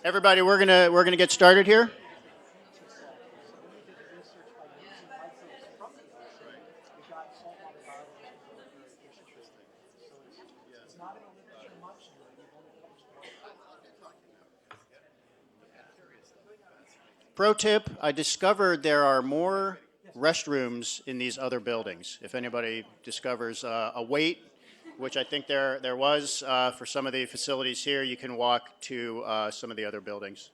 Everybody, we're gonna get started here. Pro tip, I discovered there are more restrooms in these other buildings. If anybody discovers a wait, which I think there was for some of the facilities here, you can walk to some of the other buildings.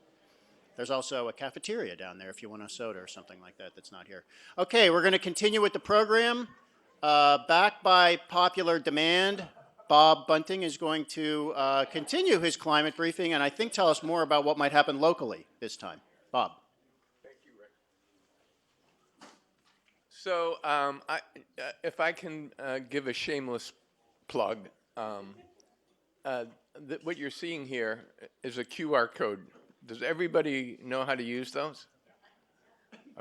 There's also a cafeteria down there if you want a soda or something like that that's not here. Okay, we're going to continue with the program. Back by popular demand, Bob Bunting is going to continue his climate briefing and I think tell us more about what might happen locally this time. Bob. So if I can give a shameless plug, what you're seeing here is a QR code. Does everybody know how to use those?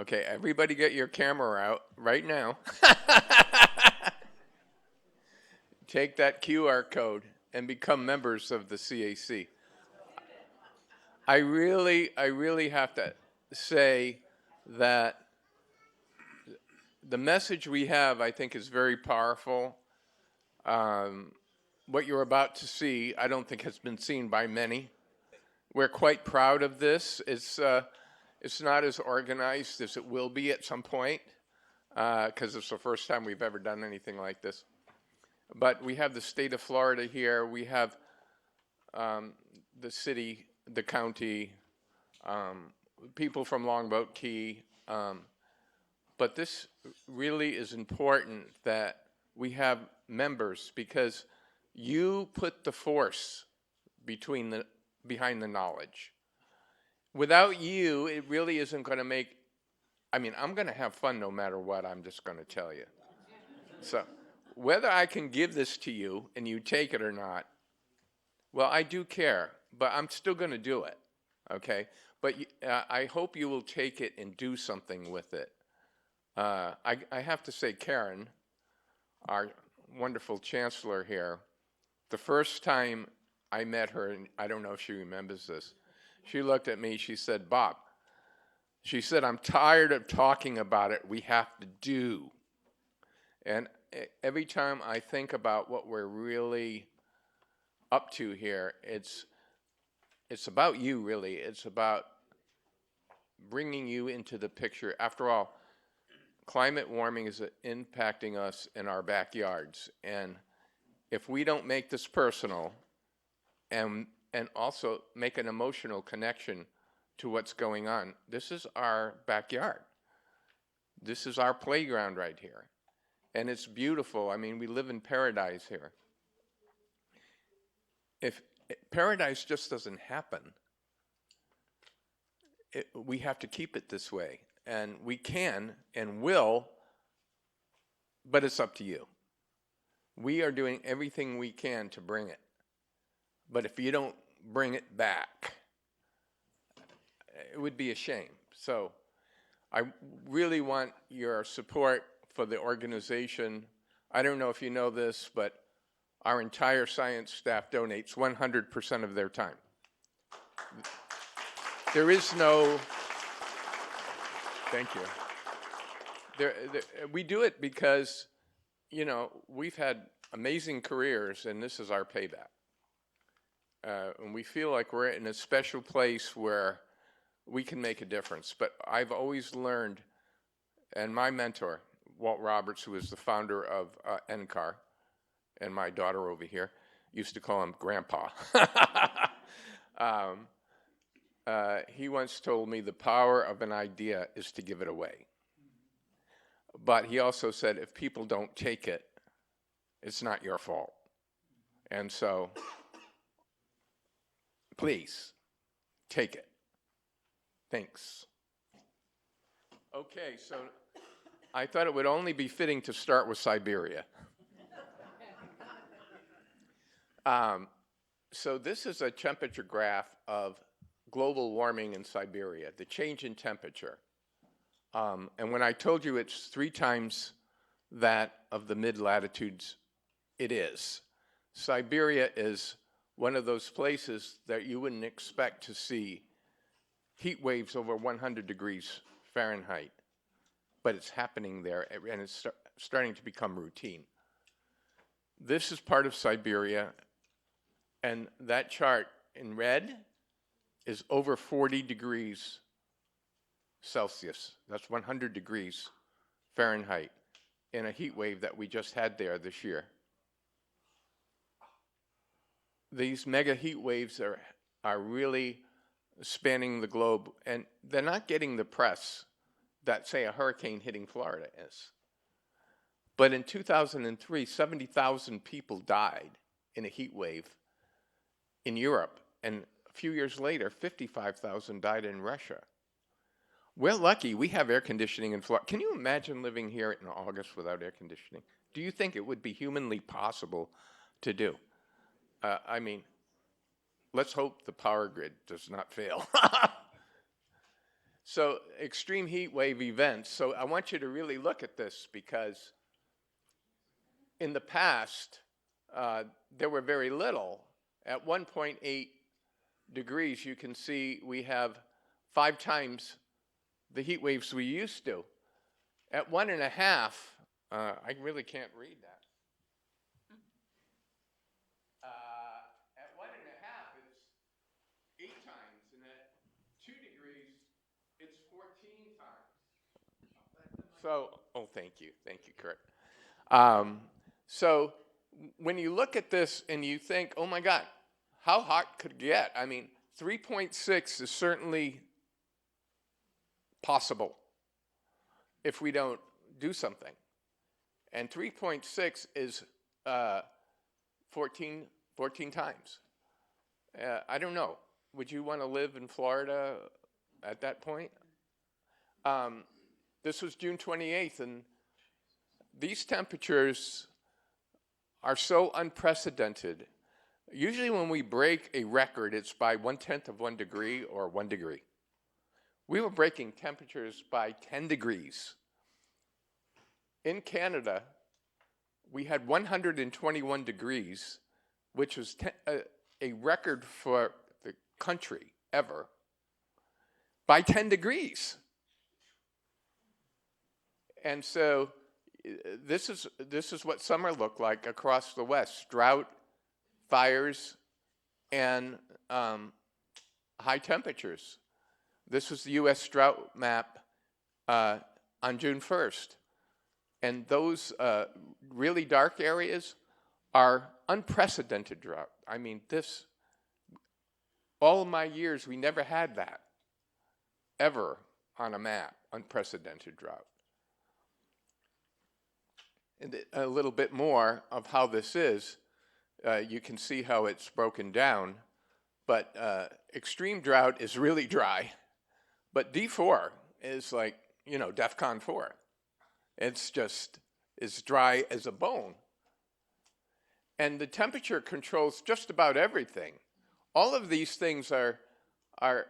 Okay, everybody get your camera out right now. Take that QR code and become members of the CAC. I really have to say that the message we have, I think, is very powerful. What you're about to see, I don't think has been seen by many. We're quite proud of this. It's not as organized as it will be at some point, because it's the first time we've ever done anything like this. But we have the state of Florida here. We have the city, the county, people from Longboat Key. But this really is important that we have members because you put the force behind the knowledge. Without you, it really isn't going to make, I mean, I'm going to have fun no matter what, I'm just going to tell you. So whether I can give this to you and you take it or not, well, I do care, but I'm still going to do it, okay? But I hope you will take it and do something with it. I have to say, Karen, our wonderful chancellor here, the first time I met her, and I don't know if she remembers this, she looked at me, she said, Bob, she said, I'm tired of talking about it, we have to do. And every time I think about what we're really up to here, it's about you, really. It's about bringing you into the picture. After all, climate warming is impacting us in our backyards. And if we don't make this personal and also make an emotional connection to what's going on, this is our backyard. This is our playground right here. And it's beautiful. I mean, we live in paradise here. If paradise just doesn't happen, we have to keep it this way. And we can and will, but it's up to you. We are doing everything we can to bring it. But if you don't bring it back, it would be a shame. So I really want your support for the organization. I don't know if you know this, but our entire science staff donates 100% of their time. There is no, thank you. We do it because, you know, we've had amazing careers and this is our payback. And we feel like we're in a special place where we can make a difference. But I've always learned, and my mentor, Walt Roberts, who is the founder of NCAR, and my daughter over here used to call him Grandpa. He once told me the power of an idea is to give it away. But he also said, if people don't take it, it's not your fault. And so, please, take it. Thanks. Okay, so I thought it would only be fitting to start with Siberia. So this is a temperature graph of global warming in Siberia, the change in temperature. And when I told you it's 3 times that of the mid-latitudes, it is. Siberia is one of those places that you wouldn't expect to see heat waves over 100 degrees Fahrenheit, but it's happening there, and it's starting to become routine. This is part of Siberia, and that chart in red is over 40 degrees Celsius. That's 100 degrees Fahrenheit in a heat wave that we just had there this year. These mega heat waves are really spanning the globe, and they're not getting the press that, say, a hurricane hitting Florida is. But in 2003, 70,000 people died in a heat wave in Europe, and a few years later, 55,000 died in Russia. We're lucky we have air conditioning in Florida. Can you imagine living here in August without air conditioning? Do you think it would be humanly possible to do? I mean, let's hope the power grid does not fail. So extreme heat wave events. So I want you to really look at this, because in the past, there were very little. At 1.8 degrees, you can see we have 5 times the heat waves we used to. At 1.5, I really can't read that. At 1.5, it's 8 times, and at 2 degrees, it's 14 times. So, oh, thank you, Kurt. So when you look at this and you think, oh my God, how hot could it get? I mean, 3.6 is certainly possible if we don't do something. And 3.6 is 14 times. I don't know. Would you want to live in Florida at that point? This was June 28th, and these temperatures are so unprecedented. Usually when we break a record, it's by 1/10 of 1 degree or 1 degree. We were breaking temperatures by 10 degrees. In Canada, we had 121 degrees, which was a record for the country ever, by 10 degrees. And so this is what summer looked like across the West: drought, fires, and high temperatures. This was the U.S. Drought Map on June 1st. And those really dark areas are unprecedented drought. I mean, all of my years, we never had that, ever, on a map, unprecedented drought. And a little bit more of how this is, you can see how it's broken down. But extreme drought is really dry. But D4 is like, DEFCON 4. It's just as dry as a bone. And the temperature controls just about everything. All of these things are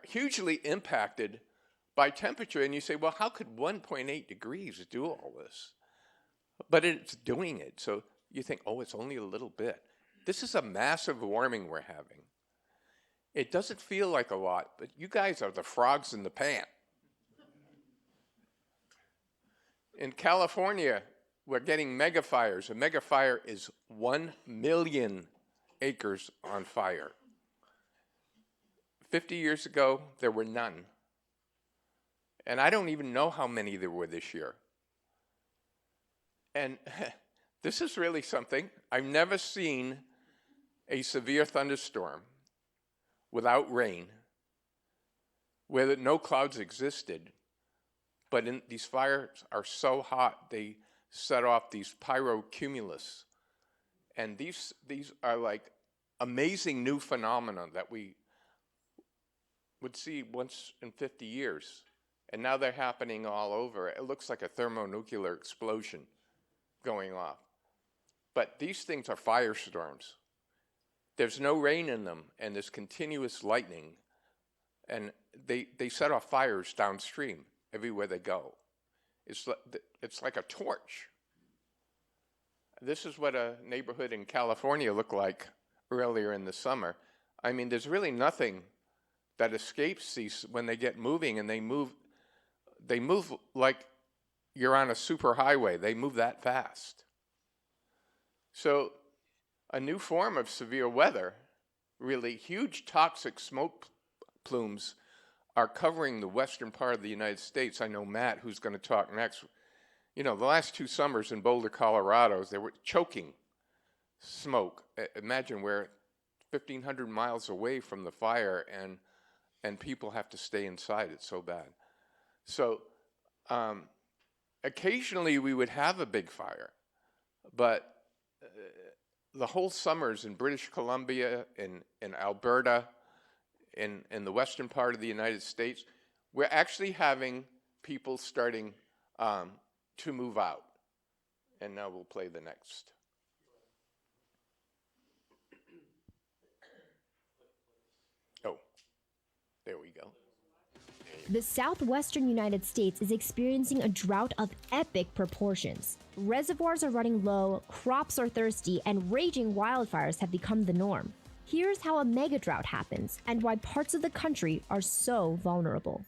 hugely impacted by temperature. And you say, well, how could 1.8 degrees do all this? But it's doing it. So you think, oh, it's only a little bit. This is a massive warming we're having. It doesn't feel like a lot, but you guys are the frogs in the pan. In California, we're getting mega fires. A mega fire is 1 million acres on fire. 50 years ago, there were none. And I don't even know how many there were this year. And this is really something. I've never seen a severe thunderstorm without rain, where no clouds existed. But these fires are so hot, they set off these pyrocumulus. And these are like amazing new phenomena that we would see once in 50 years. And now they're happening all over. It looks like a thermonuclear explosion going off. But these things are firestorms. There's no rain in them, and there's continuous lightning. And they set off fires downstream everywhere they go. It's like a torch. This is what a neighborhood in California looked like earlier in the summer. I mean, there's really nothing that escapes these when they get moving, and they move like you're on a superhighway. They move that fast. So a new form of severe weather, really huge toxic smoke plumes, are covering the western part of the United States. I know Matt, who's going to talk next. You know, the last 2 summers in Boulder, Colorado, they were choking smoke. Imagine we're 1,500 miles away from the fire, and people have to stay inside. It's so bad. So occasionally we would have a big fire, but the whole summers in British Columbia, in Alberta, in the western part of the United States, we're actually having people starting to move out. And now we'll play the next. Oh, there we go. The southwestern United States is experiencing a drought of epic proportions. Reservoirs are running low, crops are thirsty, and raging wildfires have become the norm. Here's how a megadrought happens and why parts of the country are so vulnerable.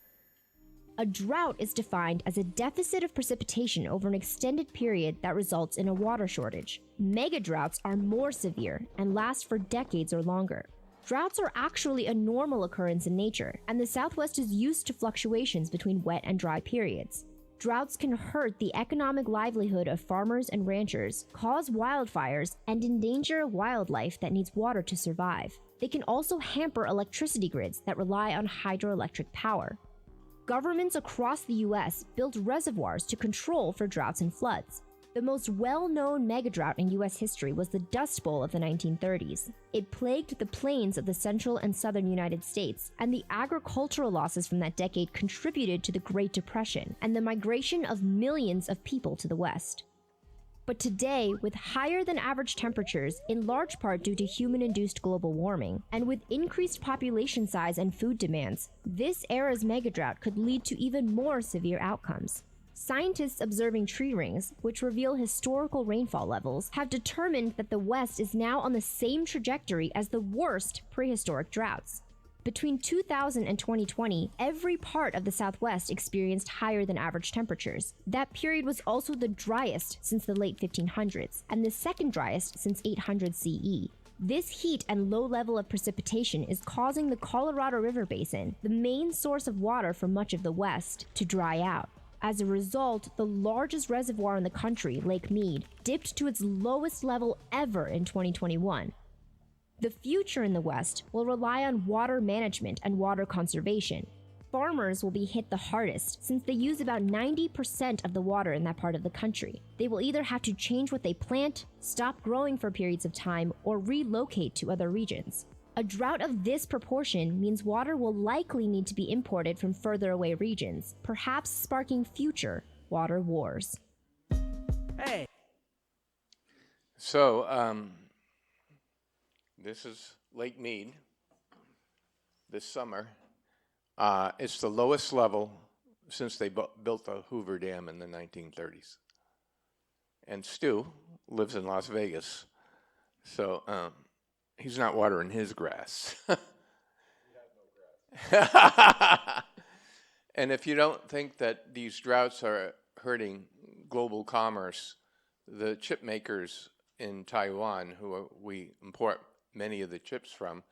A drought is defined as a deficit of precipitation over an extended period that results in a water shortage. Megadroughts are more severe and last for decades or longer. Droughts are actually a normal occurrence in nature, and the Southwest is used to fluctuations between wet and dry periods. Droughts can hurt the economic livelihood of farmers and ranchers, cause wildfires, and endanger wildlife that needs water to survive. They can also hamper electricity grids that rely on hydroelectric power. Governments across the U.S. built reservoirs to control for droughts and floods. The most well-known megadrought in U.S. history was the Dust Bowl of the 1930s. It plagued the plains of the central and southern United States, and the agricultural losses from that decade contributed to the Great Depression and the migration of millions of people to the West. But today, with higher than average temperatures, in large part due to human-induced global warming, and with increased population size and food demands, this era's megadrought could lead to even more severe outcomes. Scientists observing tree rings, which reveal historical rainfall levels, have determined that the West is now on the same trajectory as the worst prehistoric droughts. Between 2000 and 2020, every part of the Southwest experienced higher than average temperatures. That period was also the driest since the late 1500s, and the second driest since 800 CE. This heat and low level of precipitation is causing the Colorado River Basin, the main source of water for much of the West, to dry out. As a result, the largest reservoir in the country, Lake Mead, dipped to its lowest level ever in 2021. The future in the West will rely on water management and water conservation. Farmers will be hit the hardest since they use about 90% of the water in that part of the country. They will either have to change what they plant, stop growing for periods of time, or relocate to other regions. A drought of this proportion means water will likely need to be imported from further away regions, perhaps sparking future water wars. Hey. So, this is Lake Mead this summer. It's the lowest level since they built the Hoover Dam in the 1930s. And Stu lives in Las Vegas, so he's not watering his grass. And if you don't think that these droughts are hurting global commerce, the chip makers in Taiwan, who we import many of the chips from,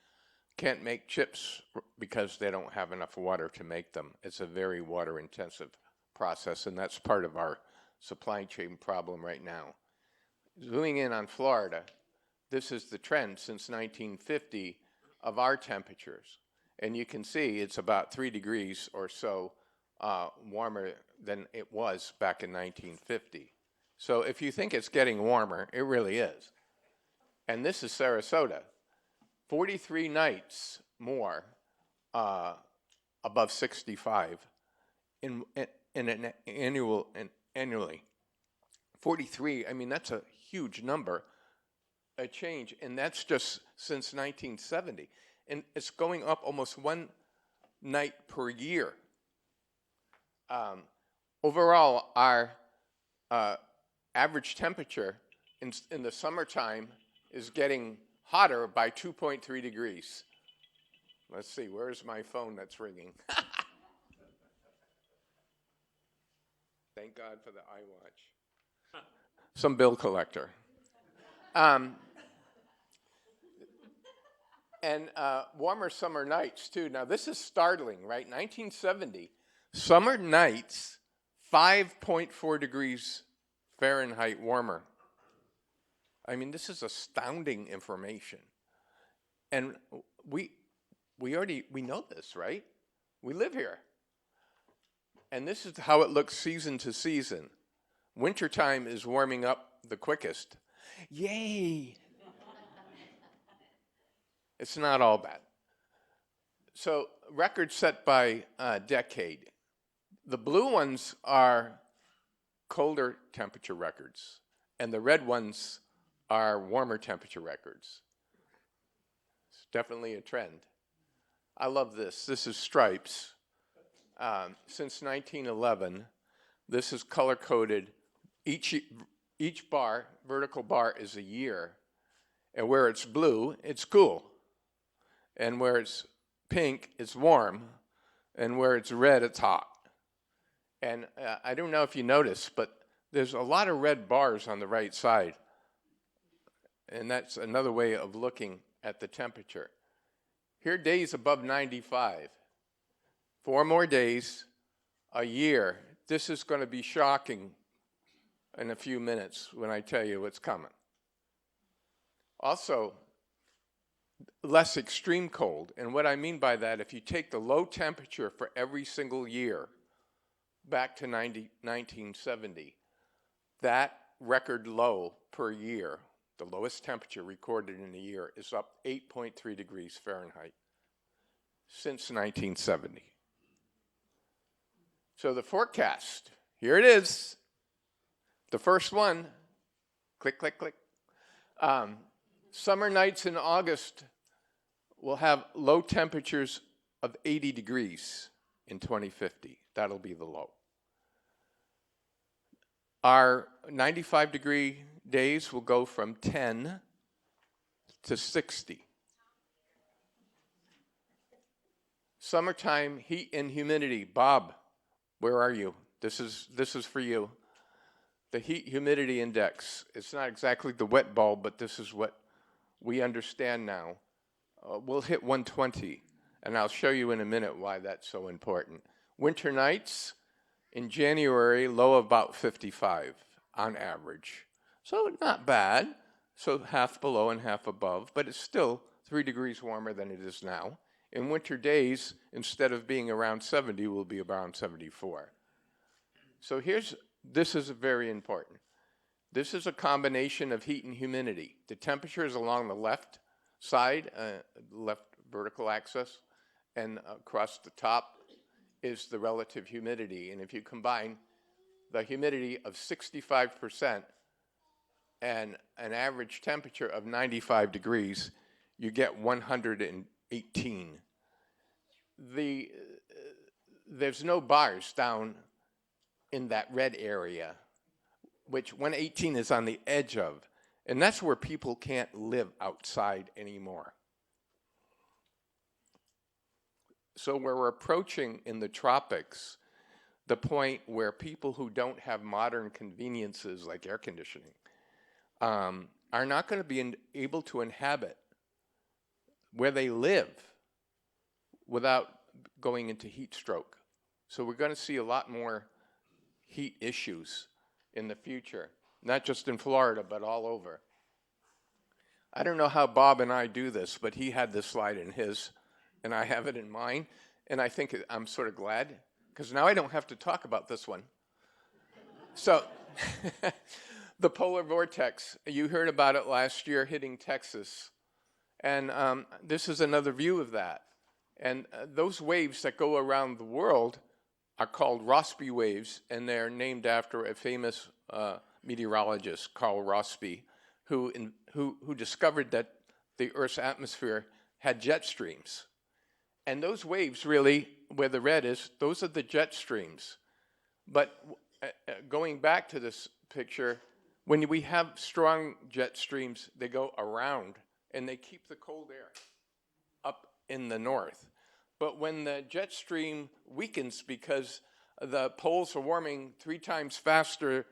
can't make chips because they don't have enough water to make them. It's a very water-intensive process, and that's part of our supply chain problem right now. Zooming in on Florida, this is the trend since 1950 of our temperatures. And you can see it's about 3 degrees or so warmer than it was back in 1950. So if you think it's getting warmer, it really is. And this is Sarasota, 43 nights more above 65 annually. 43, I mean, that's a huge number, a change, and that's just since 1970. And it's going up almost 1 night per year. Overall, our average temperature in the summertime is getting hotter by 2.3 degrees. Let's see, where's my phone that's ringing? Thank God for the iWatch. Some bill collector. And warmer summer nights, too. Now, this is startling, right? 1970, summer nights, 5.4 degrees Fahrenheit warmer. I mean, this is astounding information. And we know this, right? We live here. And this is how it looks season to season. Wintertime is warming up the quickest. Yay! It's not all bad. So records set by decade. The blue ones are colder temperature records, and the red ones are warmer temperature records. It's definitely a trend. I love this. This is stripes. Since 1911, this is color-coded. Each bar, vertical bar, is a year. And where it's blue, it's cool. And where it's pink, it's warm. And where it's red, it's hot. And I don't know if you noticed, but there's a lot of red bars on the right side. And that's another way of looking at the temperature. Here are days above 95. 4 more days, a year. This is going to be shocking in a few minutes when I tell you what's coming. Also, less extreme cold. And what I mean by that, if you take the low temperature for every single year back to 1970, that record low per year, the lowest temperature recorded in a year, is up 8.3 degrees Fahrenheit since 1970. So the forecast, here it is. The first one, click, click, click. Summer nights in August will have low temperatures of 80 degrees in 2050. That'll be the low. Our 95-degree days will go from 10 to 60. Summertime heat and humidity. Bob, where are you? This is for you. The heat humidity index. It's not exactly the wet bulb, but this is what we understand now. We'll hit 120, and I'll show you in a minute why that's so important. Winter nights in January, low of about 55 on average. So not bad. So half below and half above, but it's still 3 degrees warmer than it is now. In winter days, instead of being around 70, we'll be around 74. So this is very important. This is a combination of heat and humidity. The temperature is along the left side, left vertical axis, and across the top is the relative humidity. And if you combine the humidity of 65% and an average temperature of 95 degrees, you get 118. There's no bars down in that red area, which 118 is on the edge of. And that's where people can't live outside anymore. So we're approaching in the tropics the point where people who don't have modern conveniences like air conditioning are not going to be able to inhabit where they live without going into heat stroke. So we're going to see a lot more heat issues in the future, not just in Florida, but all over. I don't know how Bob and I do this, but he had this slide in his, and I have it in mine, and I think I'm sort of glad, because now I don't have to talk about this one. So, the Polar Vortex, you heard about it last year hitting Texas, and this is another view of that. And those waves that go around the world are called Rossby waves, and they're named after a famous meteorologist, Carl Rossby, who discovered that the Earth's atmosphere had jet streams. And those waves really, where the red is, those are the jet streams. But going back to this picture, when we have strong jet streams, they go around and they keep the cold air up in the north. But when the jet stream weakens because the poles are warming 3 times faster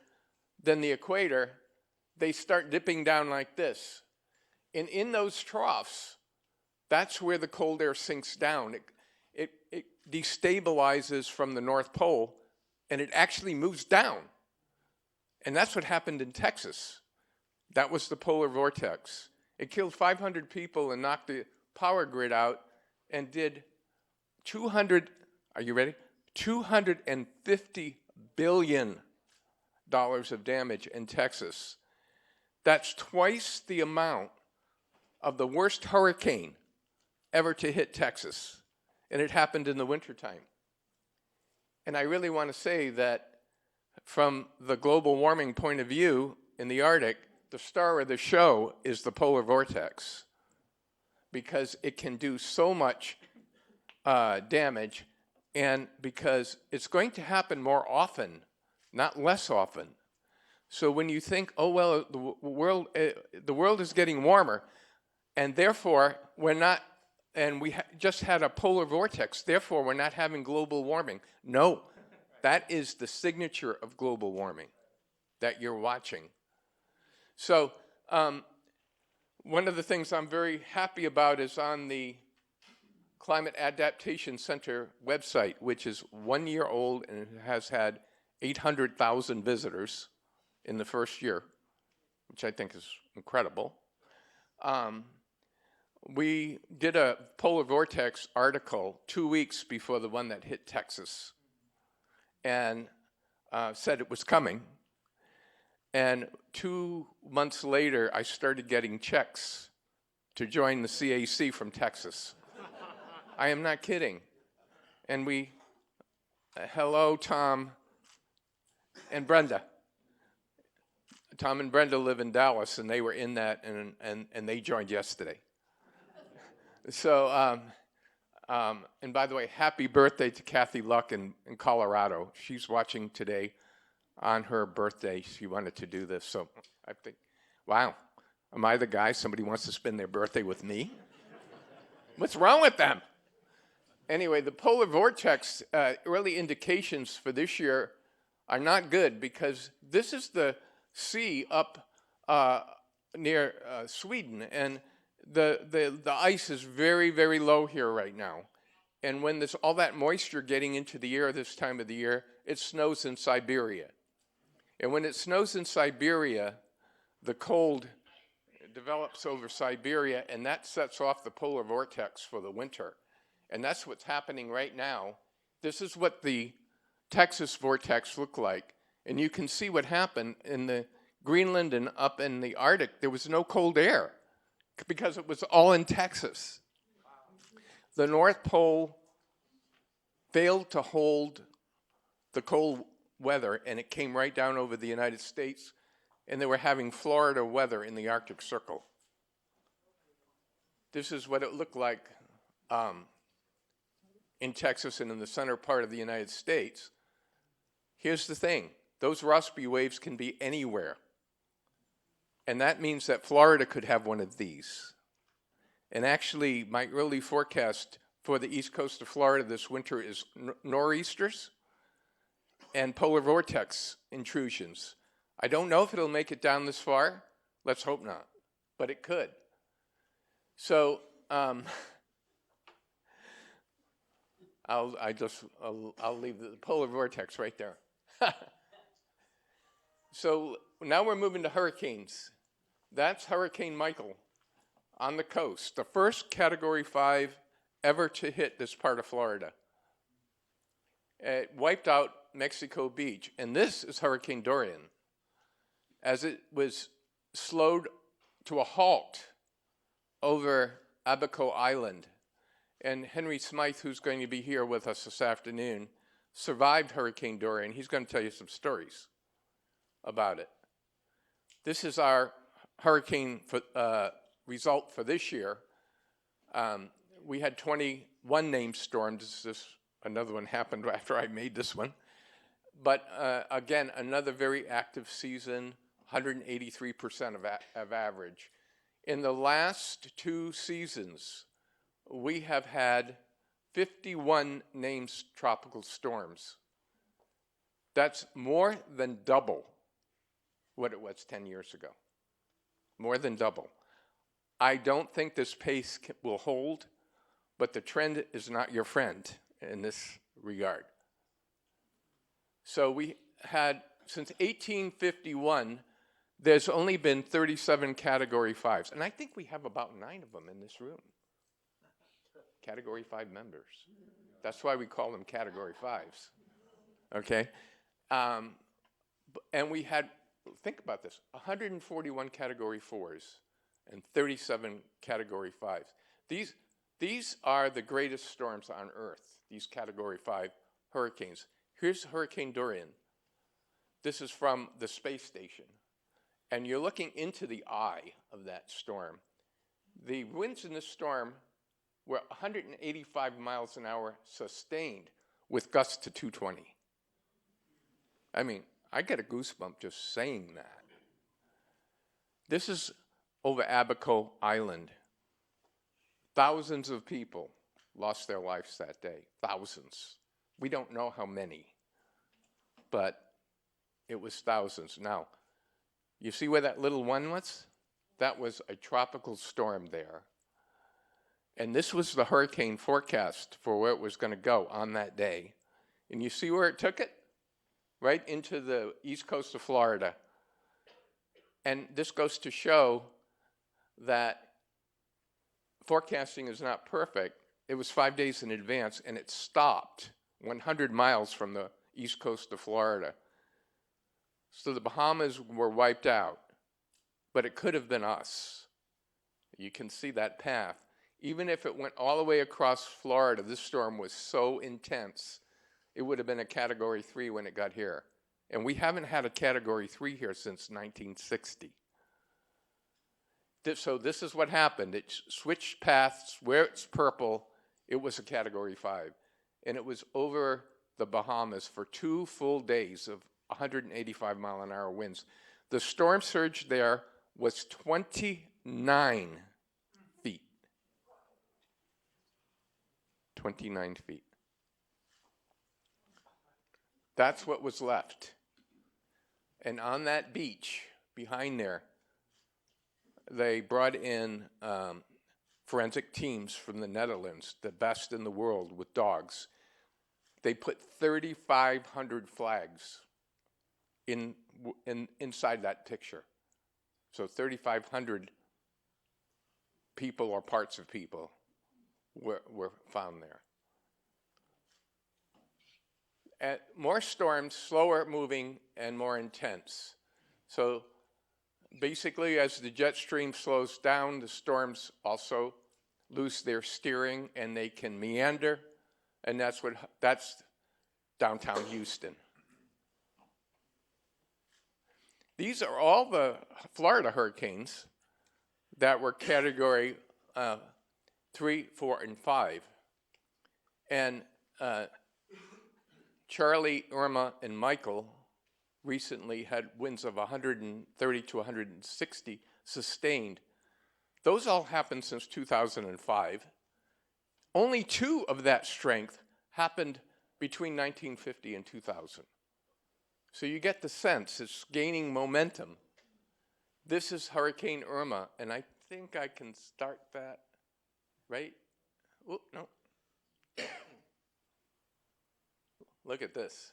than the equator, they start dipping down like this. And in those troughs, that's where the cold air sinks down. It destabilizes from the North Pole, and it actually moves down. And that's what happened in Texas. That was the polar vortex. It killed 500 people and knocked the power grid out and did are you ready? $250 billion of damage in Texas. That's twice the amount of the worst hurricane ever to hit Texas. And it happened in the wintertime. And I really want to say that from the global warming point of view in the Arctic, the star of the show is the polar vortex, because it can do so much damage, and because it's going to happen more often, not less often. So when you think, oh, well, the world is getting warmer, and therefore we're not, and we just had a polar vortex, therefore we're not having global warming. No, that is the signature of global warming that you're watching. So one of the things I'm very happy about is on the Climate Adaptation Center website, which is 1 year old and it has had 800,000 visitors in the first year, which I think is incredible. We did a polar vortex article 2 weeks before the one that hit Texas, and said it was coming. And 2 months later, I started getting checks to join the CAC from Texas. I am not kidding. And hello, Tom and Brenda. Tom and Brenda live in Dallas, and they were in that, and they joined yesterday. So, and by the way, happy birthday to Kathy Luck in Colorado. She's watching today on her birthday. She wanted to do this. So I think, wow, am I the guy somebody wants to spend their birthday with me? What's wrong with them? Anyway, the polar vortex early indications for this year are not good, because this is the sea up near Sweden, and the ice is very, very low here right now. And when there's all that moisture getting into the air this time of the year, it snows in Siberia. And when it snows in Siberia, the cold develops over Siberia, and that sets off the polar vortex for the winter. And that's what's happening right now. This is what the Texas vortex looked like. And you can see what happened in the Greenland and up in the Arctic. There was no cold air because it was all in Texas. The North Pole failed to hold the cold weather, and it came right down over the United States, and they were having Florida weather in the Arctic Circle. This is what it looked like in Texas and in the center part of the United States. Here's the thing. Those Rossby waves can be anywhere. And that means that Florida could have one of these. And actually, my early forecast for the east coast of Florida this winter is nor'easters and polar vortex intrusions. I don't know if it'll make it down this far. Let's hope not. But it could. So I'll leave the polar vortex right there. So now we're moving to hurricanes. That's Hurricane Michael on the coast, the first Category 5 ever to hit this part of Florida. It wiped out Mexico Beach. And this is Hurricane Dorian, as it was slowed to a halt over Abaco Island. And Henry Smythe, who's going to be here with us this afternoon, survived Hurricane Dorian. He's going to tell you some stories about it. This is our hurricane result for this year. We had 21 named storms. Another one happened after I made this one. But again, another very active season, 183% of average. In the last 2 seasons, we have had 51 named tropical storms. That's more than double what it was 10 years ago. More than double. I don't think this pace will hold, but the trend is not your friend in this regard. So we had, since 1851, there's only been 37 Category 5s, and I think we have about 9 of them in this room. Category 5 members. That's why we call them Category 5s, okay? And we had, think about this, 141 Category 4s and 37 Category 5s. These are the greatest storms on Earth, these Category 5 hurricanes. Here's Hurricane Dorian. This is from the space station. And you're looking into the eye of that storm. The winds in this storm were 185 miles an hour sustained with gusts to 220. I mean, I get a goosebump just saying that. This is over Abaco Island. Thousands of people lost their lives that day. Thousands. We don't know how many, but it was thousands. Now, you see where that little one was? That was a tropical storm there. And this was the hurricane forecast for where it was going to go on that day. And you see where it took it? Right into the east coast of Florida. And this goes to show that forecasting is not perfect. It was 5 days in advance, and it stopped 100 miles from the east coast of Florida. So the Bahamas were wiped out, but it could have been us. You can see that path. Even if it went all the way across Florida, this storm was so intense, it would have been a Category 3 when it got here. And we haven't had a Category 3 here since 1960. So this is what happened. It switched paths. Where it's purple, it was a Category 5. And it was over the Bahamas for 2 full days of 185 mile an hour winds. The storm surge there was 29 feet. 29 feet. That's what was left. And on that beach behind there, they brought in forensic teams from the Netherlands, the best in the world with dogs. They put 3,500 flags inside that picture. So 3,500 people or parts of people were found there. And more storms, slower moving and more intense. So basically, as the jet stream slows down, the storms also lose their steering and they can meander, and that's downtown Houston. These are all the Florida hurricanes that were Category 3, 4, and 5. And Charlie, Irma, and Michael recently had winds of 130 to 160 sustained. Those all happened since 2005. Only 2 of that strength happened between 1950 and 2000. So you get the sense it's gaining momentum. This is Hurricane Irma, and I think I can start that, right? Oh, no. Look at this.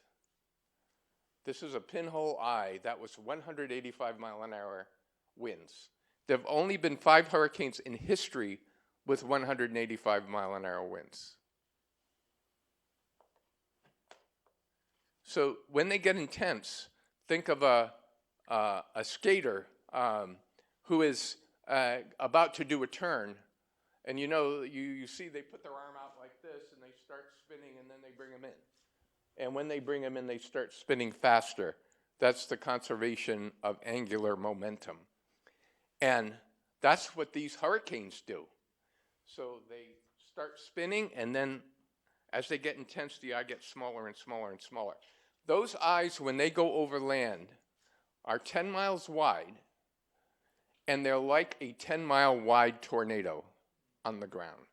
This is a pinhole eye. That was 185 mile an hour winds. There have only been 5 hurricanes in history with 185 mile an hour winds. So when they get intense, think of a skater who is about to do a turn, and you see they put their arm out like this, and they start spinning, and then they bring them in. And when they bring them in, they start spinning faster. That's the conservation of angular momentum. And that's what these hurricanes do. So they start spinning, and then as they get intense, the eye gets smaller and smaller and smaller. Those eyes, when they go over land, are 10 miles wide, and they're like a 10-mile wide tornado on the ground.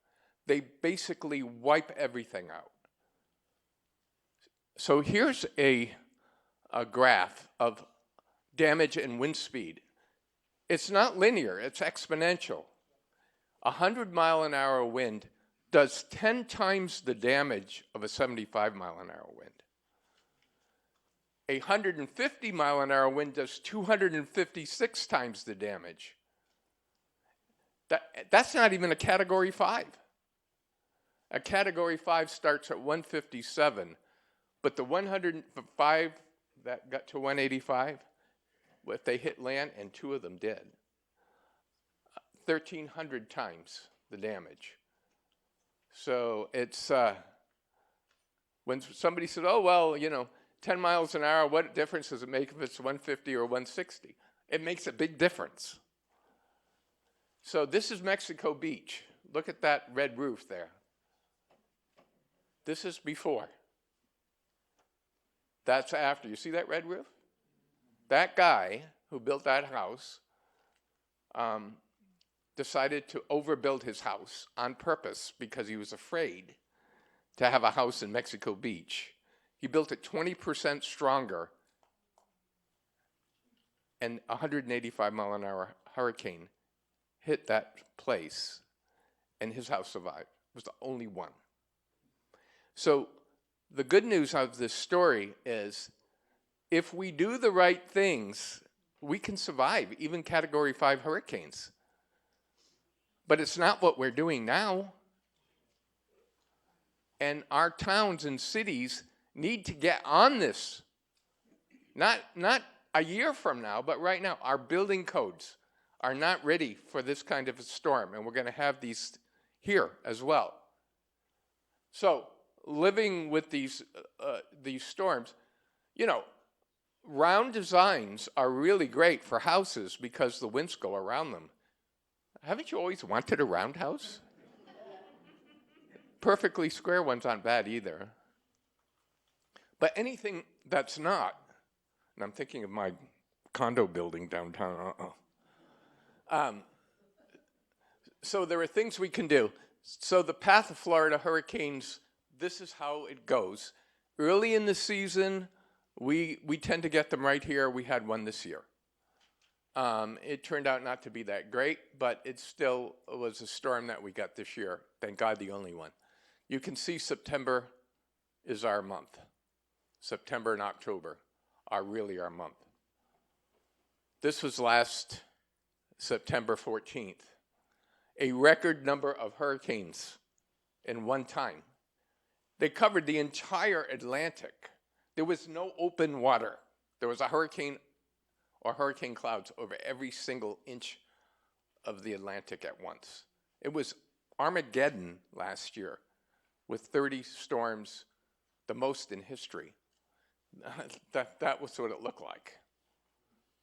They basically wipe everything out. So here's a graph of damage and wind speed. It's not linear, it's exponential. 100-mile-an-hour wind does 10 times the damage of a 75-mile-an-hour wind. A 150-mile-an-hour wind does 256 times the damage. That's not even a Category 5. A Category 5 starts at 157, but the 105 that got to 185, if they hit land, and 2 of them did, 1,300 times the damage. So it's, when somebody said, oh, well, 10 miles an hour, what difference does it make if it's 150 or 160? It makes a big difference. So this is Mexico Beach. Look at that red roof there. This is before. That's after. You see that red roof? That guy who built that house decided to overbuild his house on purpose because he was afraid to have a house in Mexico Beach. He built it 20% stronger, and a 185-mile-an-hour hurricane hit that place, and his house survived. It was the only one. So the good news of this story is if we do the right things, we can survive even Category 5 hurricanes. But it's not what we're doing now. And our towns and cities need to get on this. Not a year from now, but right now. Our building codes are not ready for this kind of a storm, and we're going to have these here as well. So living with these storms, round designs are really great for houses because the winds go around them. Haven't you always wanted a round house? Perfectly square ones aren't bad either. But anything that's not, and I'm thinking of my condo building downtown, so there are things we can do. So the path of Florida hurricanes, this is how it goes. Early in the season, we tend to get them right here. We had one this year. It turned out not to be that great, but it still was a storm that we got this year. Thank God, the only one. You can see September is our month. September and October are really our month. This was last September 14th. A record number of hurricanes in one time. They covered the entire Atlantic. There was no open water. There was a hurricane or hurricane clouds over every single inch of the Atlantic at once. It was Armageddon last year with 30 storms, the most in history. That was what it looked like.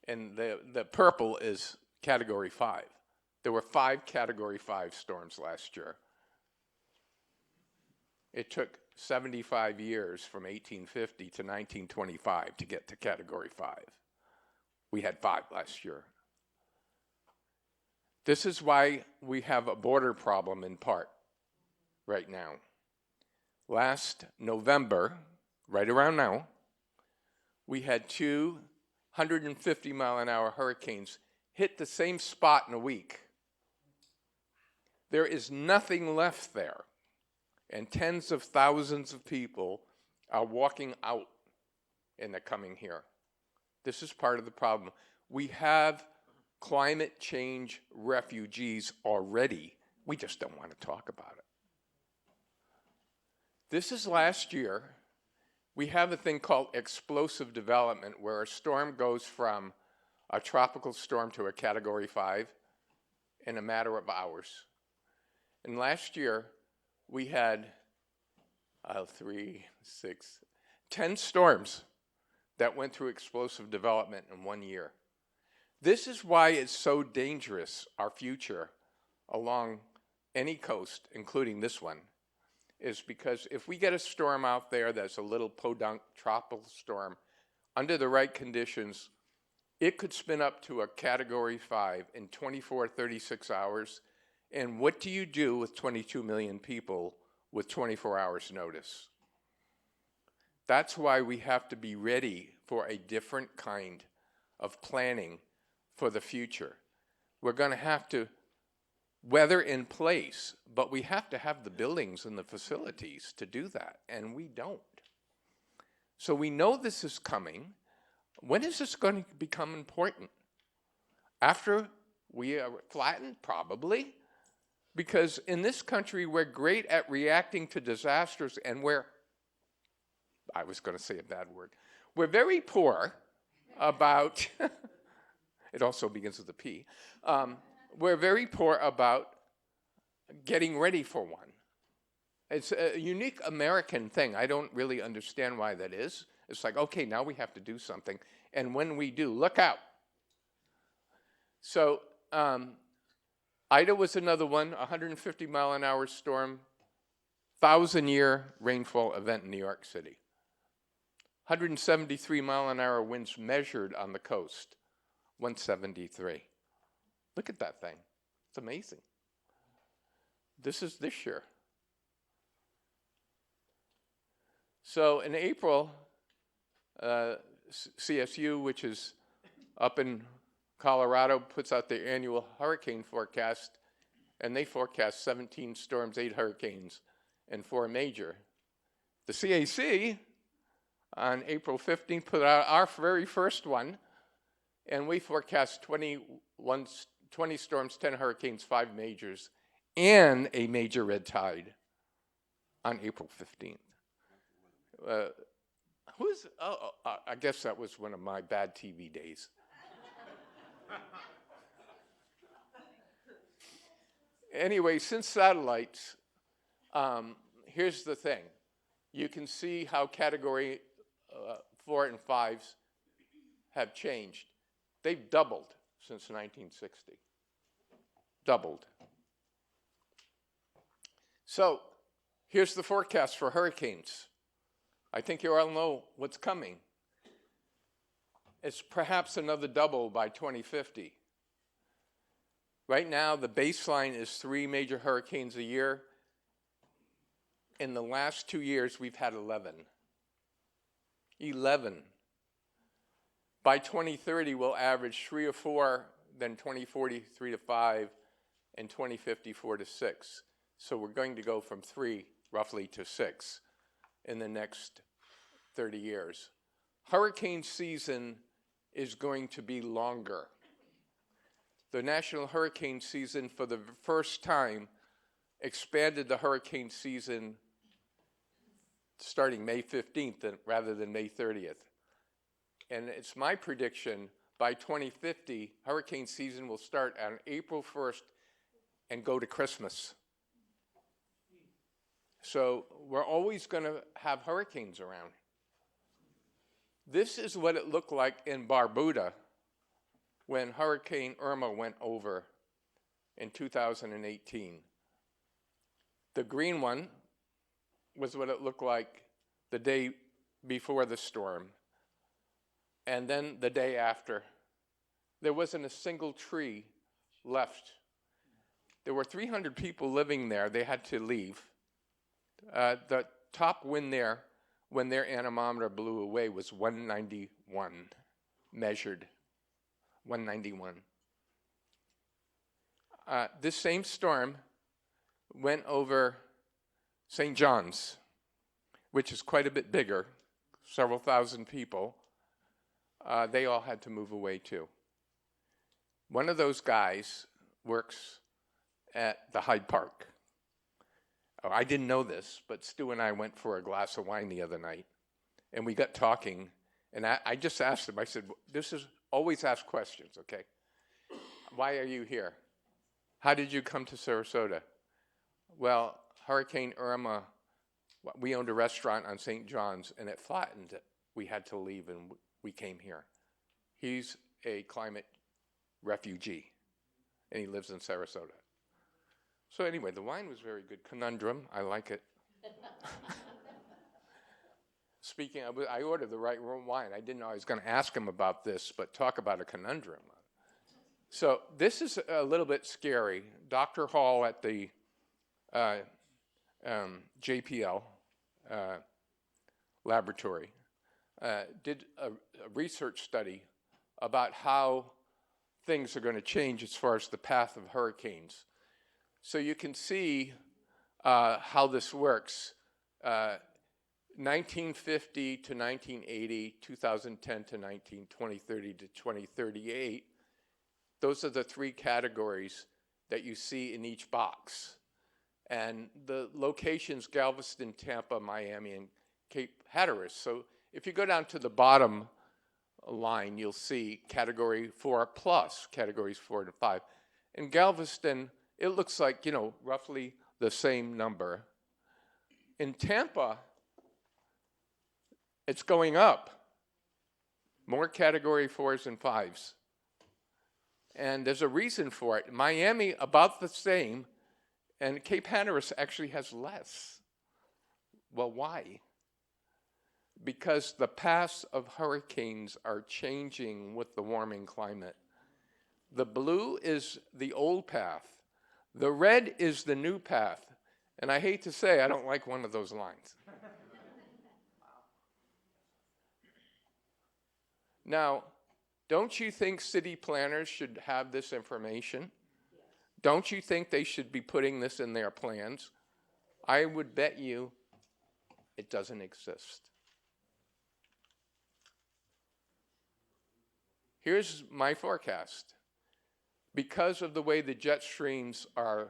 And the purple is Category 5. There were 5 Category 5 storms last year. It took 75 years from 1850 to 1925 to get to Category 5. We had 5 last year. This is why we have a border problem in part right now. Last November, right around now, we had 2 150-mile-an-hour hurricanes hit the same spot in a week. There is nothing left there, and tens of thousands of people are walking out and they're coming here. This is part of the problem. We have climate change refugees already. We just don't want to talk about it. This is last year. We have a thing called explosive development, where a storm goes from a tropical storm to a Category 5 in a matter of hours. And last year, we had 10 storms that went through explosive development in 1 year. This is why it's so dangerous, our future along any coast, including this one, is because if we get a storm out there that's a little podunk tropical storm, under the right conditions, it could spin up to a Category 5 in 24, 36 hours. And what do you do with 22 million people with 24 hours notice? That's why we have to be ready for a different kind of planning for the future. We're going to have to weather in place, but we have to have the buildings and the facilities to do that, and we don't. So we know this is coming. When is this going to become important? After we are flattened? Probably. Because in this country, we're great at reacting to disasters, and I was going to say a bad word. We're very poor about, it also begins with a P. We're very poor about getting ready for one. It's a unique American thing. I don't really understand why that is. It's like, okay, now we have to do something. And when we do, look out. So Ida was another one, 150-mile-an-hour storm, 1,000-year rainfall event in New York City. 173-mile-an-hour winds measured on the coast, 173. Look at that thing. It's amazing. This is this year. So in April, CSU, which is up in Colorado, puts out their annual hurricane forecast, and they forecast 17 storms, 8 hurricanes, and 4 major. The CAC, on April 15th, put out our very first one, and we forecast 20 storms, 10 hurricanes, 5 majors, and a major red tide on April 15th. I guess that was one of my bad TV days. Anyway, since satellites, here's the thing. You can see how Category 4 and 5s have changed. They've doubled since 1960. Doubled. So here's the forecast for hurricanes. I think you all know what's coming. It's perhaps another double by 2050. Right now, the baseline is 3 major hurricanes a year. In the last 2 years, we've had 11. 11. By 2030, we'll average 3 or 4, then 2040, 3 to 5, and 2050, 4 to 6. So we're going to go from 3 roughly to 6 in the next 30 years. Hurricane season is going to be longer. The National Hurricane Season, for the first time, expanded the hurricane season starting May 15th rather than May 30th. And it's my prediction by 2050, hurricane season will start on April 1st and go to Christmas. So we're always going to have hurricanes around. This is what it looked like in Barbuda when Hurricane Irma went over in 2018. The green one was what it looked like the day before the storm. And then the day after, there wasn't a single tree left. There were 300 people living there. They had to leave. The top wind there, when their anemometer blew away, was 191, measured. 191. This same storm went over St. John's, which is quite a bit bigger, several thousand people. They all had to move away too. One of those guys works at the Hyde Park. Oh, I didn't know this, but Stu and I went for a glass of wine the other night, and we got talking, and I just asked him, I said, always ask questions, okay? Why are you here? How did you come to Sarasota? Well, Hurricane Irma, we owned a restaurant on St. John's, and it flattened it. We had to leave, and we came here. He's a climate refugee, and he lives in Sarasota. So anyway, the wine was very good. Conundrum, I like it. speaking, I ordered the right wine. I didn't know I was going to ask him about this, but talk about a conundrum. So this is a little bit scary. Dr. Hall at the JPL laboratory did a research study about how things are going to change as far as the path of hurricanes. So you can see how this works. 1950 to 1980, 2010 to 2030 to 2038. Those are the three categories that you see in each box. And the locations, Galveston, Tampa, Miami, and Cape Hatteras. So if you go down to the bottom line, you'll see category 4 plus, categories 4 to 5. In Galveston, it looks like, roughly the same number. In Tampa, it's going up. More category 4s and 5s. And there's a reason for it. Miami, about the same, and Cape Hatteras actually has less. Well, why? Because the paths of hurricanes are changing with the warming climate. The blue is the old path. The red is the new path. And I hate to say, I don't like one of those lines. Now, don't you think city planners should have this information? Don't you think they should be putting this in their plans? I would bet you it doesn't exist. Here's my forecast. Because of the way the jet streams are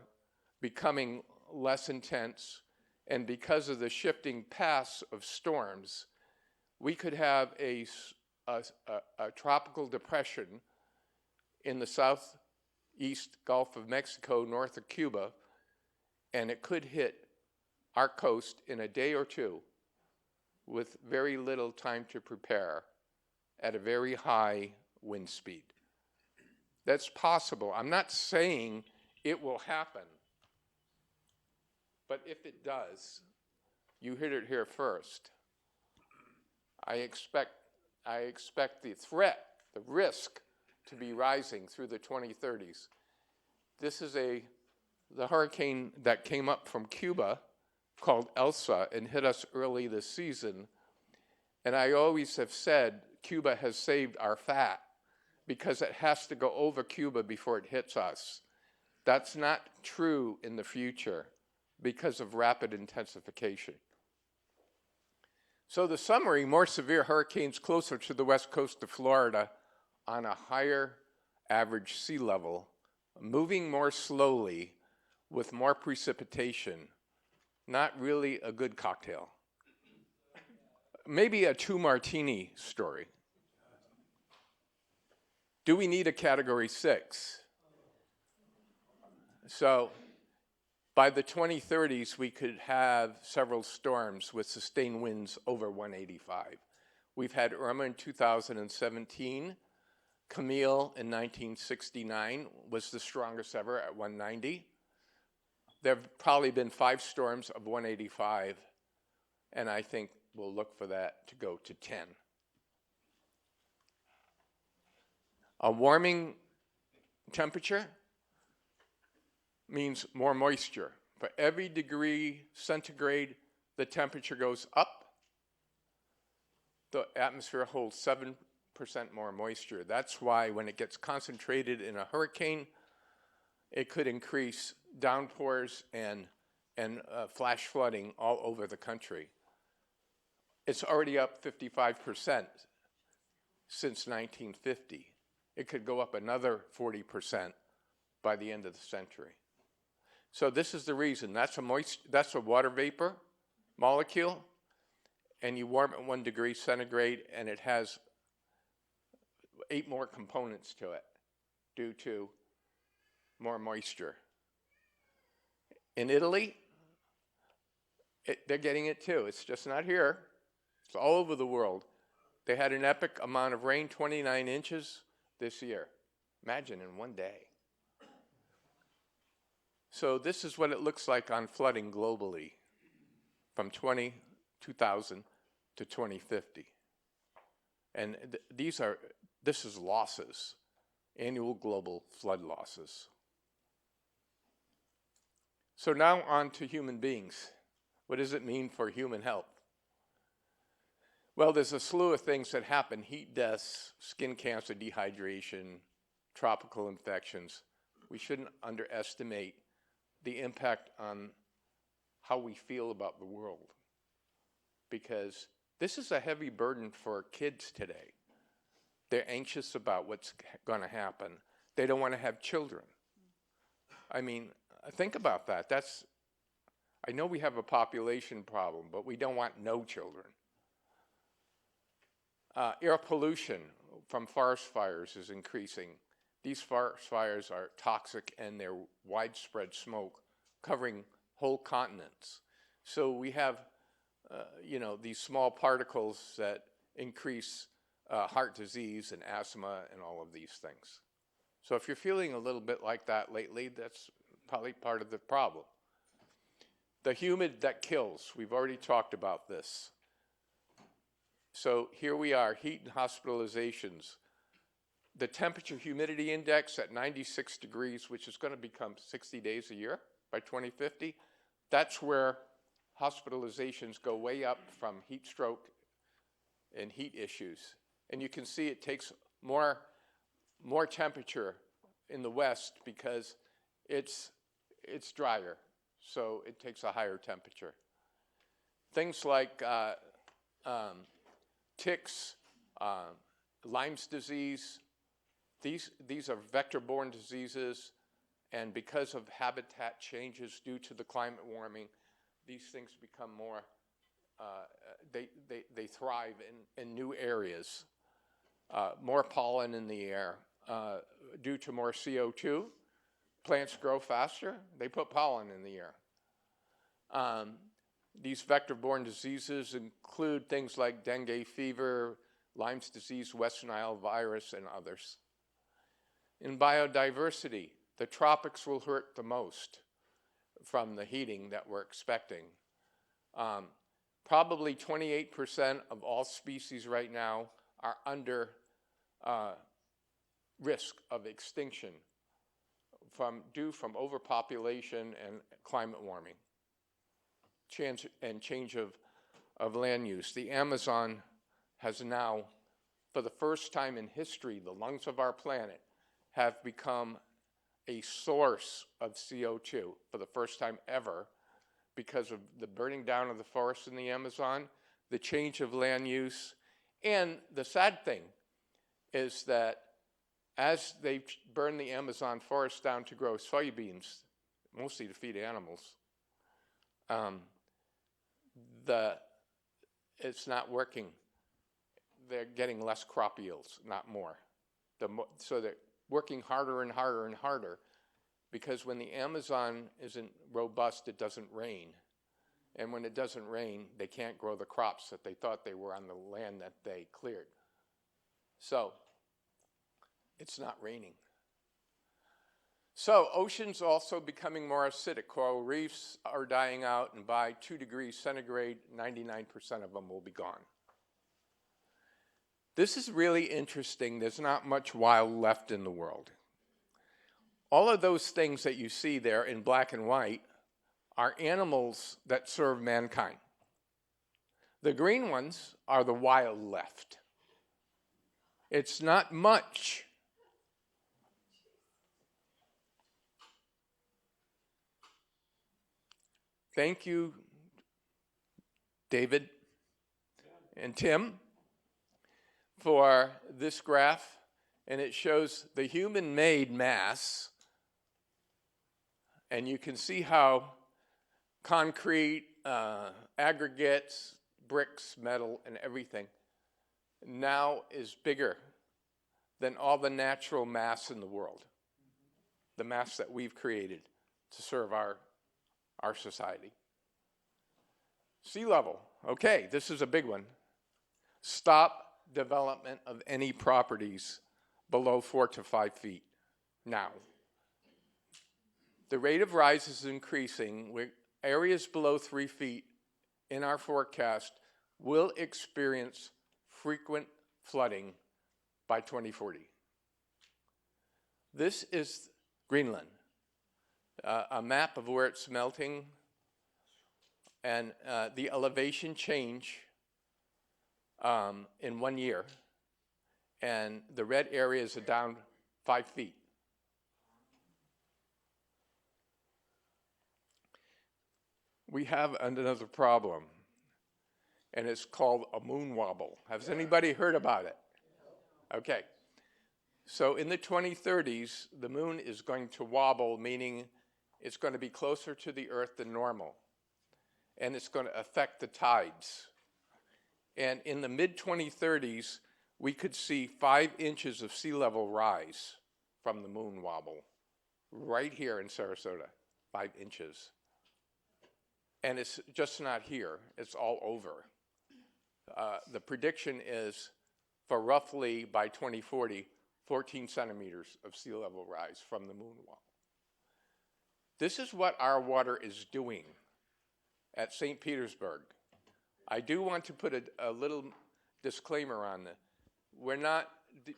becoming less intense, and because of the shifting paths of storms, we could have a tropical depression in the southeast Gulf of Mexico, north of Cuba, and it could hit our coast in a day or two with very little time to prepare at a very high wind speed. That's possible. I'm not saying it will happen, but if it does, you heard it here first. I expect the threat, the risk, to be rising through the 2030s. This is the hurricane that came up from Cuba called Elsa and hit us early this season. And I always have said Cuba has saved our fat because it has to go over Cuba before it hits us. That's not true in the future because of rapid intensification. So the summary, more severe hurricanes closer to the west coast of Florida on a higher average sea level, moving more slowly with more precipitation. Not really a good cocktail. Maybe a 2-martini story. Do we need a category 6? So by the 2030s, we could have several storms with sustained winds over 185. We've had Irma in 2017. Camille in 1969 was the strongest ever at 190. There have probably been 5 storms of 185, and I think we'll look for that to go to 10. A warming temperature means more moisture. For every degree centigrade the temperature goes up, the atmosphere holds 7% more moisture. That's why when it gets concentrated in a hurricane, it could increase downpours and flash flooding all over the country. It's already up 55% since 1950. It could go up another 40% by the end of the century. So this is the reason. That's a water vapor molecule, and you warm it 1 degree centigrade, and it has 8 more components to it due to more moisture. In Italy, they're getting it too. It's just not here. It's all over the world. They had an epic amount of rain, 29 inches this year. Imagine in one day. So this is what it looks like on flooding globally from 2000 to 2050. And this is losses, annual global flood losses. So now on to human beings. What does it mean for human health? Well, there's a slew of things that happen: heat deaths, skin cancer, dehydration, tropical infections. We shouldn't underestimate the impact on how we feel about the world, because this is a heavy burden for kids today. They're anxious about what's going to happen. They don't want to have children. I mean, think about that. I know we have a population problem, but we don't want no children. Air pollution from forest fires is increasing. These forest fires are toxic, and they're widespread smoke covering whole continents. So we have, these small particles that increase heart disease and asthma and all of these things. So if you're feeling a little bit like that lately, that's probably part of the problem. The humid that kills, we've already talked about this. So here we are, heat and hospitalizations. The temperature humidity index at 96 degrees, which is going to become 60 days a year by 2050, that's where hospitalizations go way up from heat stroke and heat issues. And you can see it takes more temperature in the west because it's drier, so it takes a higher temperature. Things like ticks, Lyme's disease, these are vector-borne diseases, and because of habitat changes due to the climate warming, these things become more, they thrive in new areas. More pollen in the air due to more CO2. Plants grow faster, they put pollen in the air. These vector-borne diseases include things like dengue fever, Lyme's disease, West Nile virus, and others. In biodiversity, the tropics will hurt the most from the heating that we're expecting. Probably 28% of all species right now are under risk of extinction due from overpopulation and climate warming. Change of land use. The Amazon has now, for the first time in history, the lungs of our planet have become a source of CO2 for the first time ever because of the burning down of the forests in the Amazon, the change of land use, and the sad thing is that as they burn the Amazon forest down to grow soybeans, mostly to feed animals, it's not working. They're getting less crop yields, not more. So they're working harder and harder and harder because when the Amazon isn't robust, it doesn't rain. And when it doesn't rain, they can't grow the crops that they thought they were on the land that they cleared. So it's not raining. So oceans also becoming more acidic. Coral reefs are dying out, and by 2 degrees centigrade, 99% of them will be gone. This is really interesting. There's not much wild left in the world. All of those things that you see there in black and white are animals that serve mankind. The green ones are the wild left. It's not much. Thank you, David and Tim, for this graph, and it shows the human-made mass, and you can see how concrete, aggregates, bricks, metal, and everything now is bigger than all the natural mass in the world, the mass that we've created to serve our society. Sea level, okay, this is a big one. Stop development of any properties below 4 to 5 feet now. The rate of rise is increasing. Areas below 3 feet in our forecast will experience frequent flooding by 2040. This is Greenland, a map of where it's melting, and the elevation change in 1 year, and the red areas are down 5 feet. We have another problem, and it's called a moon wobble. Has anybody heard about it? Okay. So in the 2030s, the moon is going to wobble, meaning it's going to be closer to the Earth than normal, and it's going to affect the tides. And in the mid-2030s, we could see 5 inches of sea level rise from the moon wobble, right here in Sarasota, 5 inches. And it's just not here, it's all over. The prediction is for roughly, by 2040, 14 centimeters of sea level rise from the moon wobble. This is what our water is doing at St. Petersburg. I do want to put a little disclaimer on this. We're not,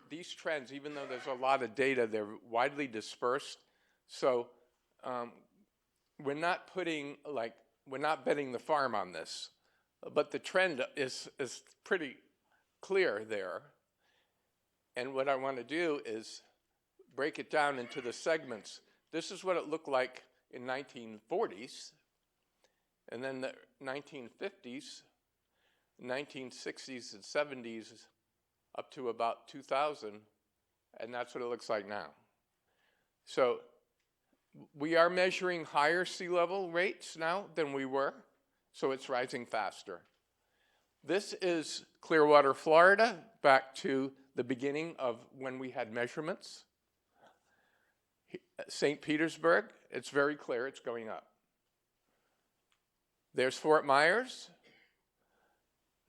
these trends, even though there's a lot of data, they're widely dispersed. So we're not putting, like, we're not betting the farm on this. But the trend is pretty clear there. And what I want to do is break it down into the segments. This is what it looked like in 1940s, and then the 1950s, 1960s and 70s up to about 2000, and that's what it looks like now. So we are measuring higher sea level rates now than we were, so it's rising faster. This is Clearwater, Florida, back to the beginning of when we had measurements. St. Petersburg, it's very clear it's going up. There's Fort Myers.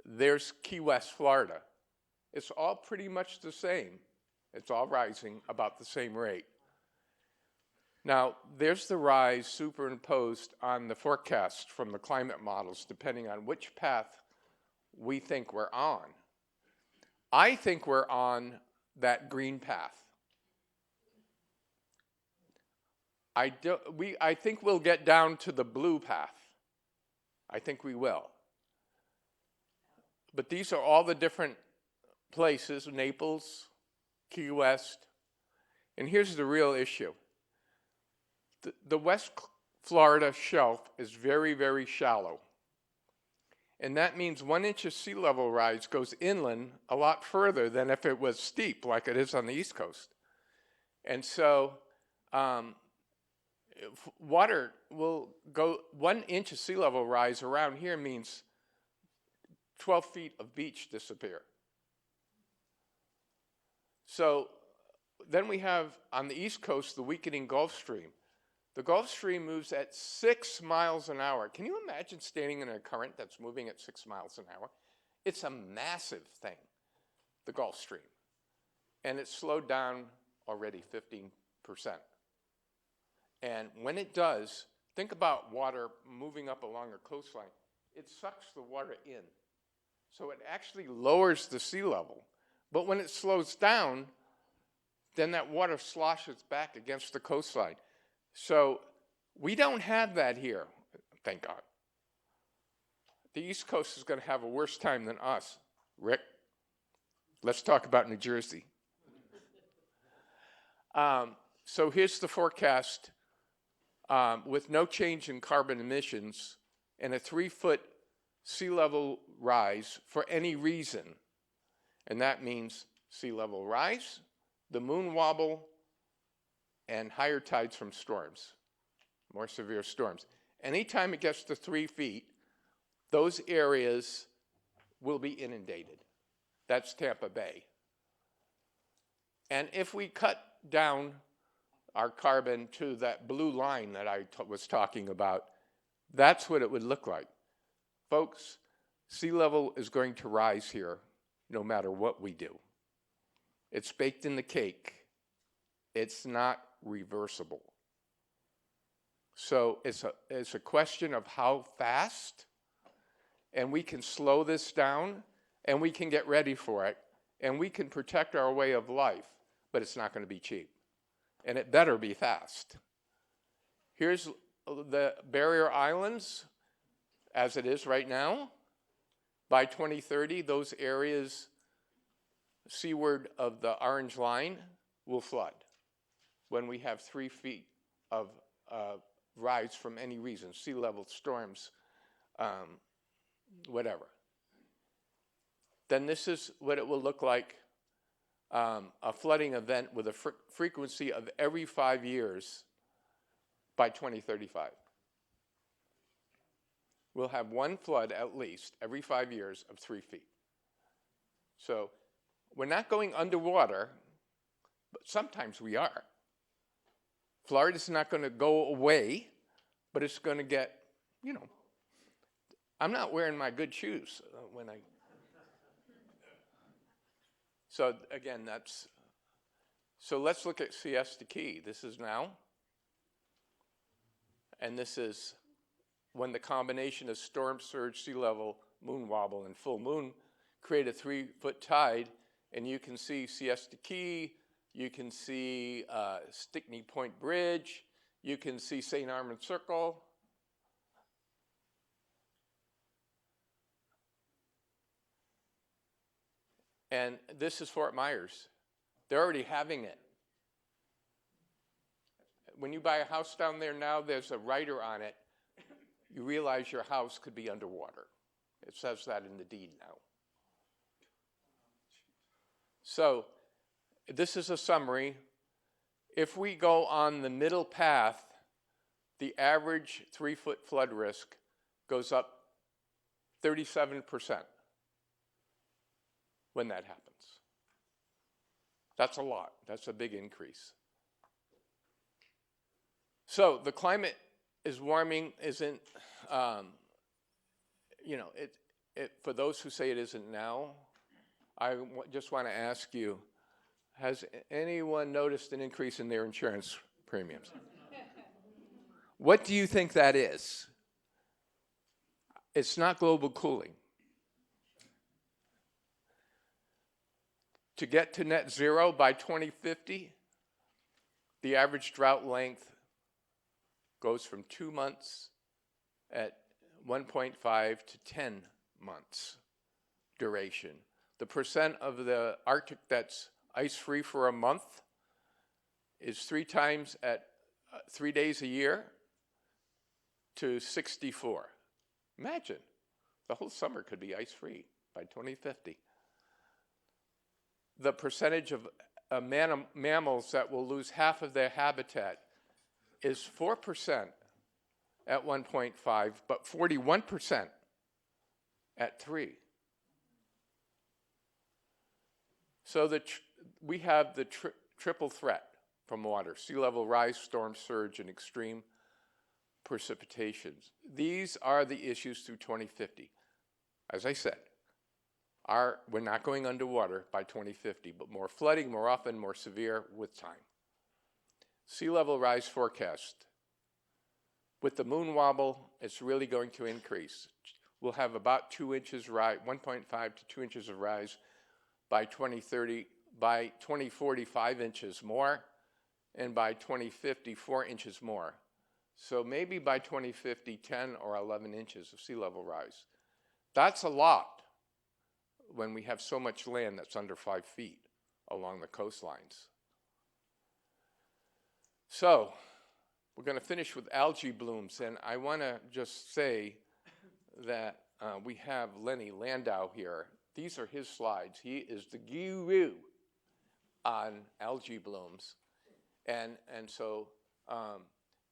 There's Key West, Florida. It's all pretty much the same. It's all rising about the same rate. Now, there's the rise superimposed on the forecast from the climate models, depending on which path we think we're on. I think we're on that green path. I think we'll get down to the blue path. I think we will. But these are all the different places, Naples, Key West. And here's the real issue. The West Florida shelf is very, very shallow. And that means 1 inch of sea level rise goes inland a lot further than if it was steep, like it is on the East Coast. And so water will go 1 inch of sea level rise around here means 12 feet of beach disappear. So then we have on the East Coast the weakening Gulf Stream. The Gulf Stream moves at 6 miles an hour. Can you imagine standing in a current that's moving at 6 miles an hour? It's a massive thing, the Gulf Stream. And it's slowed down already 15%. And when it does, think about water moving up along a coastline. It sucks the water in. So it actually lowers the sea level. But when it slows down, then that water sloshes back against the coastline. So we don't have that here, thank God. The East Coast is going to have a worse time than us. Rick, let's talk about New Jersey. So here's the forecast with no change in carbon emissions and a 3-foot sea level rise for any reason. And that means sea level rise, the moon wobble, and higher tides from storms, more severe storms. Anytime it gets to 3 feet, those areas will be inundated. That's Tampa Bay. And if we cut down our carbon to that blue line that I was talking about, that's what it would look like. Folks, sea level is going to rise here no matter what we do. It's baked in the cake. It's not reversible. So it's a question of how fast and we can slow this down, and we can get ready for it, and we can protect our way of life, but it's not going to be cheap. And it better be fast. Here's the barrier islands as it is right now. By 2030, those areas seaward of the orange line will flood when we have 3 feet of rise from any reason, sea level, storms, whatever. Then this is what it will look like, a flooding event with a frequency of every 5 years by 2035. We'll have one flood at least every 5 years of 3 feet. So we're not going underwater, but sometimes we are. Florida's not going to go away, but it's going to get, you know, I'm not wearing my good shoes when I. So again, so let's look at Siesta Key. This is now, and this is when the combination of storm surge, sea level, moon wobble, and full moon create a 3-foot tide, and you can see Siesta Key, you can see Stickney Point Bridge, you can see St. Armand Circle. And this is Fort Myers. They're already having it. When you buy a house down there now, there's a rider on it. You realize your house could be underwater. It says that in the deed now. So this is a summary. If we go on the middle path, the average 3-foot flood risk goes up 37% when that happens. That's a lot. That's a big increase. So the climate is warming isn't, for those who say it isn't now, I just want to ask you, has anyone noticed an increase in their insurance premiums? What do you think that is? It's not global cooling. To get to net zero by 2050, the average drought length goes from 2 months at 1.5 to 10 months duration. The percent of the Arctic that's ice-free for a month is 3 times at 3 days a year to 64. Imagine, the whole summer could be ice-free by 2050. The percentage of mammals that will lose half of their habitat is 4% at 1.5, but 41% at 3. So we have the triple threat from water: sea level rise, storm surge, and extreme precipitations. These are the issues through 2050. As I said, we're not going underwater by 2050, but more flooding, more often, more severe with time. Sea level rise forecast. With the moon wobble, it's really going to increase. We'll have about 2 inches rise, 1.5 to 2 inches of rise by 2030. By 2040, 5 inches more, and by 2050, 4 inches more. So maybe by 2050, 10 or 11 inches of sea level rise. That's a lot when we have so much land that's under 5 feet along the coastlines. So we're going to finish with algae blooms, and I want to just say that we have Lenny Landau here. These are his slides. He is the guru on algae blooms. And so,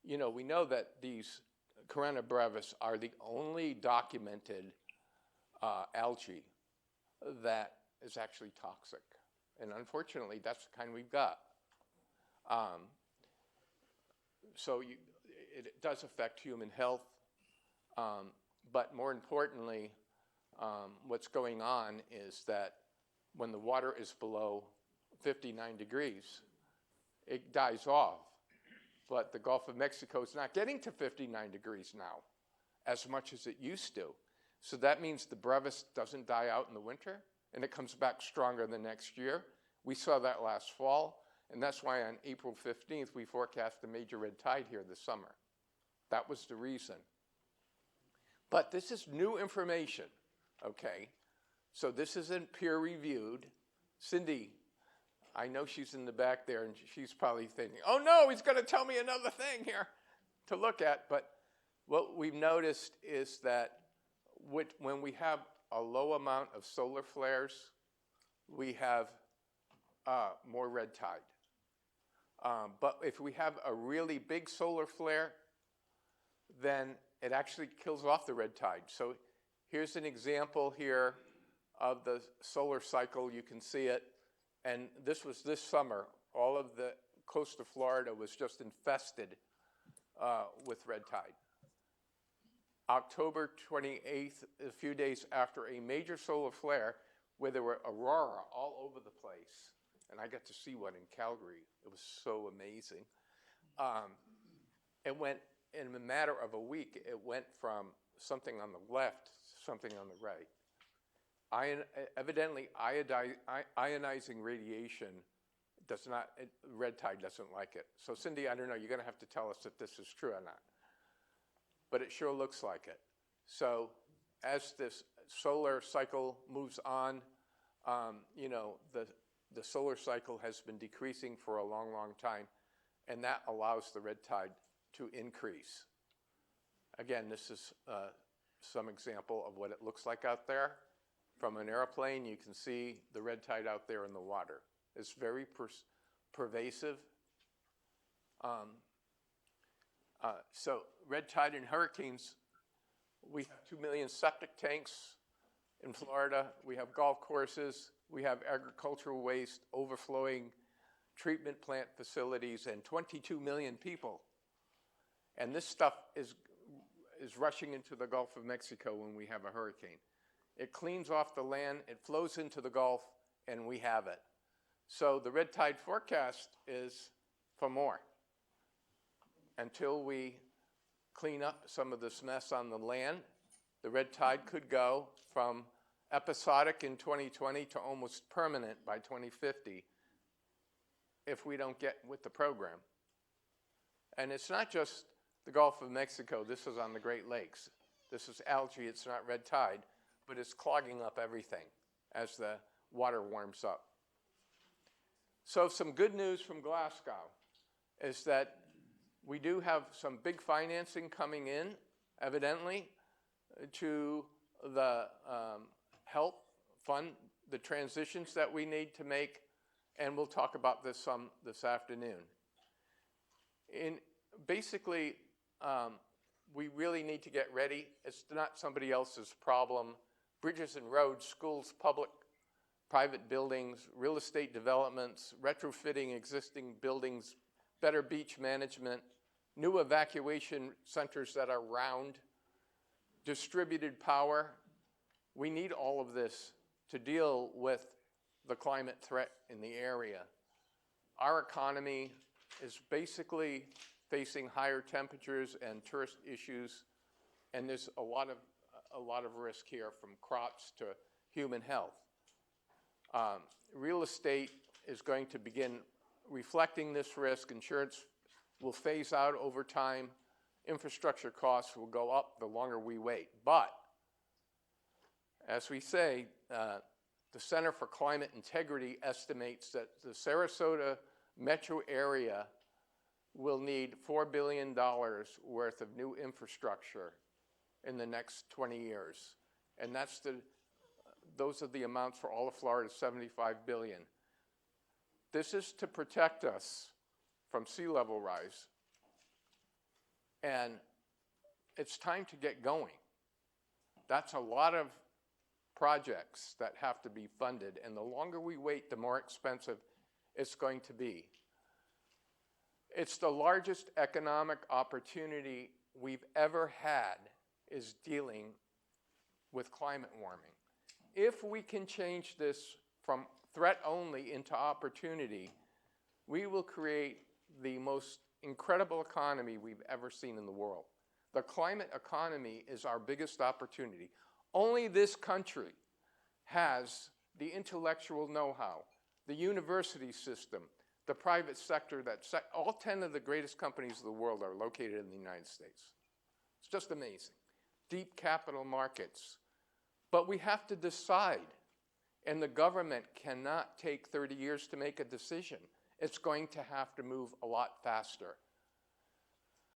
we know that these Corona brevis are the only documented algae that is actually toxic. And unfortunately, that's the kind we've got. So it does affect human health. But more importantly, what's going on is that when the water is below 59 degrees, it dies off. But the Gulf of Mexico is not getting to 59 degrees now as much as it used to. So that means the brevis doesn't die out in the winter, and it comes back stronger the next year. We saw that last fall, and that's why on April 15th, we forecast a major red tide here this summer. That was the reason. But this is new information, okay? So this isn't peer-reviewed. Cindy, I know she's in the back there, and she's probably thinking, oh no, he's going to tell me another thing here to look at. But what we've noticed is that when we have a low amount of solar flares, we have more red tide. But if we have a really big solar flare, then it actually kills off the red tide. So here's an example here of the solar cycle. You can see it. And this was this summer. All of the coast of Florida was just infested with red tide. October 28th, a few days after a major solar flare, where there were aurora all over the place. And I got to see one in Calgary. It was so amazing. It went, in a matter of a week, it went from something on the left to something on the right. Evidently, ionizing radiation does not, red tide doesn't like it. So Cindy, I don't know, you're going to have to tell us if this is true or not. But it sure looks like it. So as this solar cycle moves on, you know, the solar cycle has been decreasing for a long, long time, and that allows the red tide to increase. Again, this is some example of what it looks like out there. From an airplane, you can see the red tide out there in the water. It's very pervasive. So red tide and hurricanes, we have 2 million septic tanks in Florida. We have golf courses. We have agricultural waste, overflowing treatment plant facilities, and 22 million people. And this stuff is rushing into the Gulf of Mexico when we have a hurricane. It cleans off the land, it flows into the Gulf, and we have it. So the red tide forecast is for more. Until we clean up some of this mess on the land, the red tide could go from episodic in 2020 to almost permanent by 2050 if we don't get with the program. And it's not just the Gulf of Mexico. This is on the Great Lakes. This is algae. It's not red tide, but it's clogging up everything as the water warms up. So some good news from Glasgow is that we do have some big financing coming in, evidently, to the help fund the transitions that we need to make, and we'll talk about this some this afternoon. Basically, we really need to get ready. It's not somebody else's problem. Bridges and roads, schools, public, private buildings, real estate developments, retrofitting existing buildings, better beach management, new evacuation centers that are round, distributed power. We need all of this to deal with the climate threat in the area. Our economy is basically facing higher temperatures and tourist issues, and there's a lot of risk here, from crops to human health. Real estate is going to begin reflecting this risk. Insurance will phase out over time. Infrastructure costs will go up the longer we wait. But, as we say, the Center for Climate Integrity estimates that the Sarasota metro area will need $4 billion worth of new infrastructure in the next 20 years. And those are the amounts for all of Florida, $75 billion. This is to protect us from sea level rise. And it's time to get going. That's a lot of projects that have to be funded, and the longer we wait, the more expensive it's going to be. It's the largest economic opportunity we've ever had, is dealing with climate warming. If we can change this from threat only into opportunity, we will create the most incredible economy we've ever seen in the world. The climate economy is our biggest opportunity. Only this country has the intellectual know-how, the university system, the private sector, all 10 of the greatest companies of the world are located in the United States. It's just amazing. Deep capital markets. But we have to decide, and the government cannot take 30 years to make a decision. It's going to have to move a lot faster.